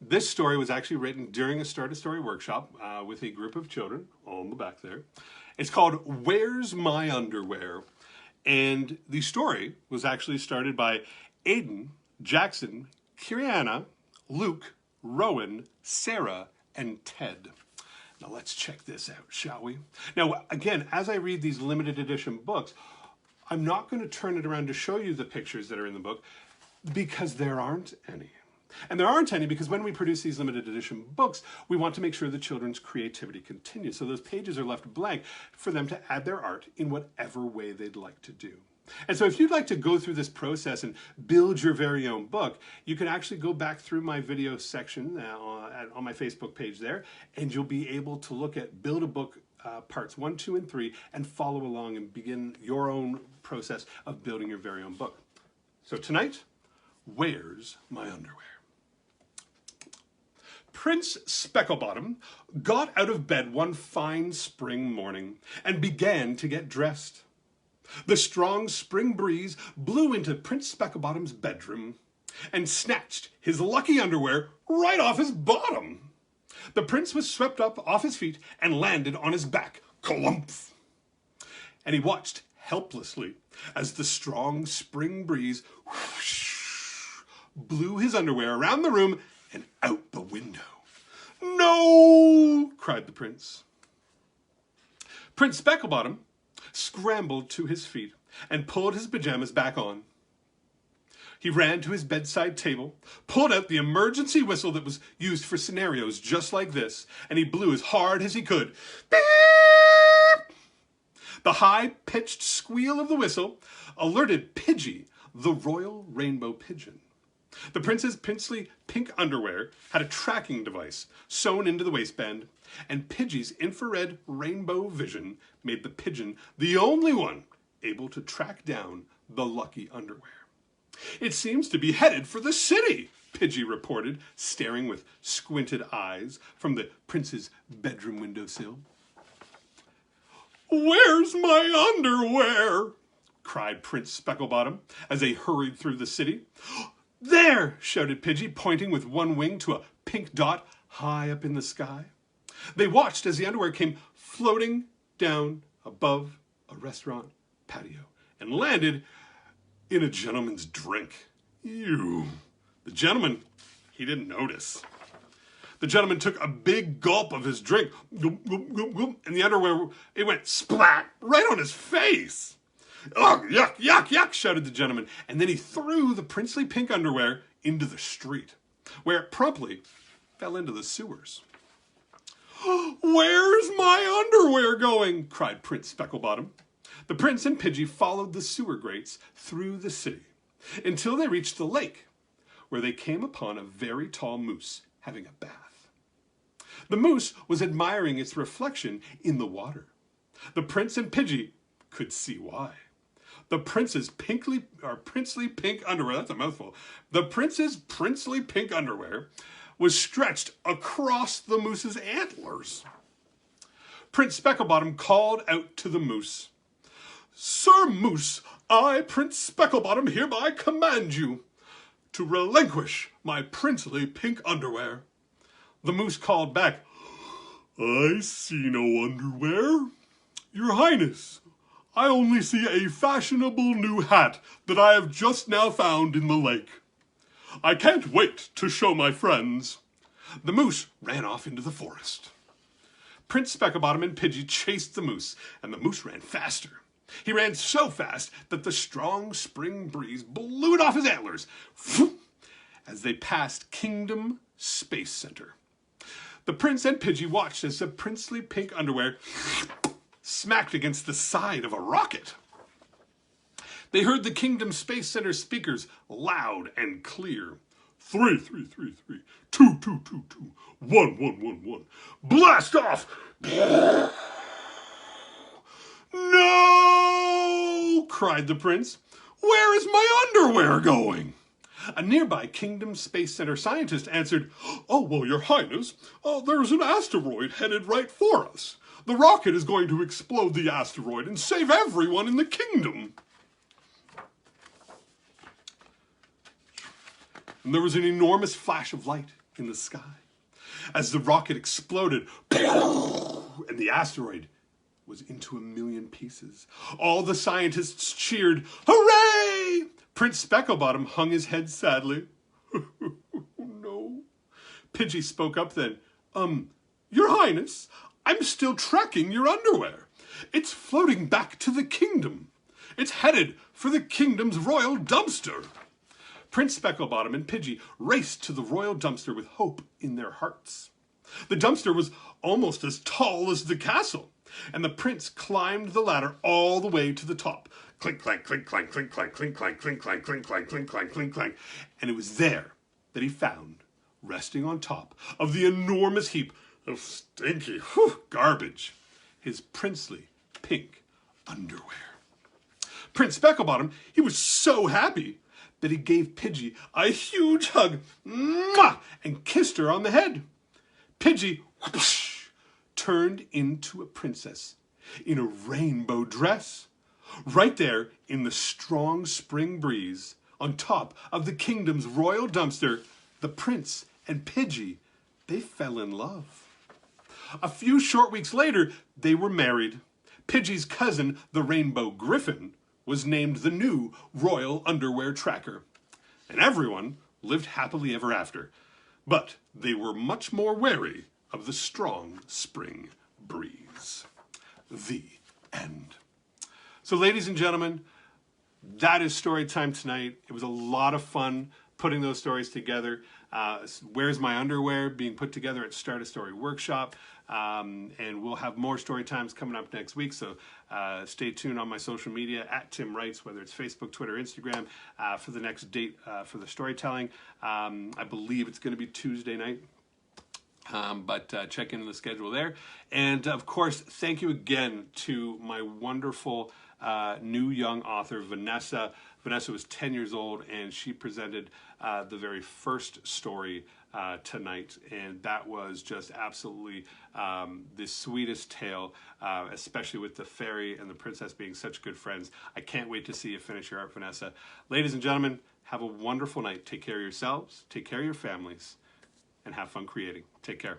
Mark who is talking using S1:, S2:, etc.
S1: This story was actually written during a Start a Story workshop with a group of children, all in the back there. It's called Where's My Underwear? And the story was actually started by Aiden, Jackson, Kiriana, Luke, Rowan, Sarah, and Ted. Now let's check this out, shall we? Now, again, as I read these limited edition books, I'm not going to turn it around to show you the pictures that are in the book because there aren't any. And there aren't any because when we produce these limited edition books, we want to make sure the children's creativity continues. So those pages are left blank for them to add their art in whatever way they'd like to do. And so if you'd like to go through this process and build your very own book, you can actually go back through my video section on my Facebook page there, and you'll be able to look at Build a Book parts 1, 2, and 3 and follow along and begin your own process of building your very own book. So tonight, where's my underwear? Prince Specklebottom got out of bed one fine spring morning and began to get dressed. The strong spring breeze blew into Prince Specklebottom's bedroom and snatched his lucky underwear right off his bottom. The prince was swept up off his feet and landed on his back, clumph. And he watched helplessly as the strong spring breeze whoosh, blew his underwear around the room and out the window. "No!" cried the prince. Prince Specklebottom scrambled to his feet and pulled his pajamas back on. He ran to his bedside table, pulled out the emergency whistle that was used for scenarios just like this, and he blew as hard as he could. Beep! The high-pitched squeal of the whistle alerted Pidgey, the royal rainbow pigeon. The prince's princely pink underwear had a tracking device sewn into the waistband, and Pidgey's infrared rainbow vision made the pigeon the only one able to track down the lucky underwear. "It seems to be headed for the city," Pidgey reported, staring with squinted eyes from the prince's bedroom windowsill. "Where's my underwear?" cried Prince Specklebottom as they hurried through the city. "There!" shouted Pidgey, pointing with one wing to a pink dot high up in the sky. They watched as the underwear came floating down above a restaurant patio and landed in a gentleman's drink. Ew. The gentleman, he didn't notice. The gentleman took a big gulp of his drink, and the underwear, it went splat right on his face. "Ugh, yuck, yuck, yuck," shouted the gentleman, and then he threw the princely pink underwear into the street, where it promptly fell into the sewers. "Where's my underwear going?" cried Prince Specklebottom. The prince and Pidgey followed the sewer grates through the city until they reached the lake, where they came upon a very tall moose having a bath. The moose was admiring its reflection in the water. The prince and Pidgey could see why. The prince's princely pink underwear, that's a mouthful, the prince's princely pink underwear was stretched across the moose's antlers. Prince Specklebottom called out to the moose, "Sir Moose, I, Prince Specklebottom, hereby command you to relinquish my princely pink underwear." The moose called back, "I see no underwear. Your Highness, I only see a fashionable new hat that I have just now found in the lake. I can't wait to show my friends." The moose ran off into the forest. Prince Specklebottom and Pidgey chased the moose, and the moose ran faster. He ran so fast that the strong spring breeze blew it off his antlers as they passed Kingdom Space Center. The prince and Pidgey watched as the princely pink underwear smacked against the side of a rocket. They heard the Kingdom Space Center speakers loud and clear. 3-3-3-3, 2-2-2-2, 1-1-1-1. Blast off! "No!" cried the prince. "Where is my underwear going?" A nearby Kingdom Space Center scientist answered, "Oh, well, Your Highness, there's an asteroid headed right for us. The rocket is going to explode the asteroid and save everyone in the kingdom." And there was an enormous flash of light in the sky. As the rocket exploded, and the asteroid was into a million pieces, all the scientists cheered, "Hooray!" Prince Specklebottom hung his head sadly. No. Pidgey spoke up then. Your Highness, I'm still tracking your underwear. It's floating back to the kingdom. It's headed for the kingdom's royal dumpster. Prince Specklebottom and Pidgey raced to the royal dumpster with hope in their hearts. The dumpster was almost as tall as the castle, and the prince climbed the ladder all the way to the top. Clink, clank, clink, clank, clink, clank, clink, clank, clink, clank, clink, clank, clink, clank, clink, clank. And it was there that he found, resting on top of the enormous heap of stinky garbage, his princely pink underwear. Prince Specklebottom, he was so happy that he gave Pidgey a huge hug, and kissed her on the head. Pidgey turned into a princess in a rainbow dress, right there in the strong spring breeze on top of the kingdom's royal dumpster. The prince and Pidgey, they fell in love. A few short weeks later, they were married. Pidgey's cousin, the Rainbow Griffin, was named the new royal underwear tracker. And everyone lived happily ever after. But they were much more wary of the strong spring breeze. The end. So, ladies and gentlemen, that is story time tonight. It was a lot of fun putting those stories together. Where's My Underwear being put together at Start a Story Workshop. And we'll have more story times coming up next week. So stay tuned on my social media at Tim Wrights, whether it's Facebook, Twitter, Instagram, for the next date for the storytelling. I believe it's going to be Tuesday night. But check into the schedule there. And of course, thank you again to my wonderful new young author, Vanessa. Vanessa was 10 years old, and she presented the very first story tonight, and that was just absolutely the sweetest tale, especially with the fairy and the princess being such good friends. I can't wait to see you finish your art, Vanessa. Ladies and gentlemen, have a wonderful night. Take care of yourselves, take care of your families, and have fun creating. Take care.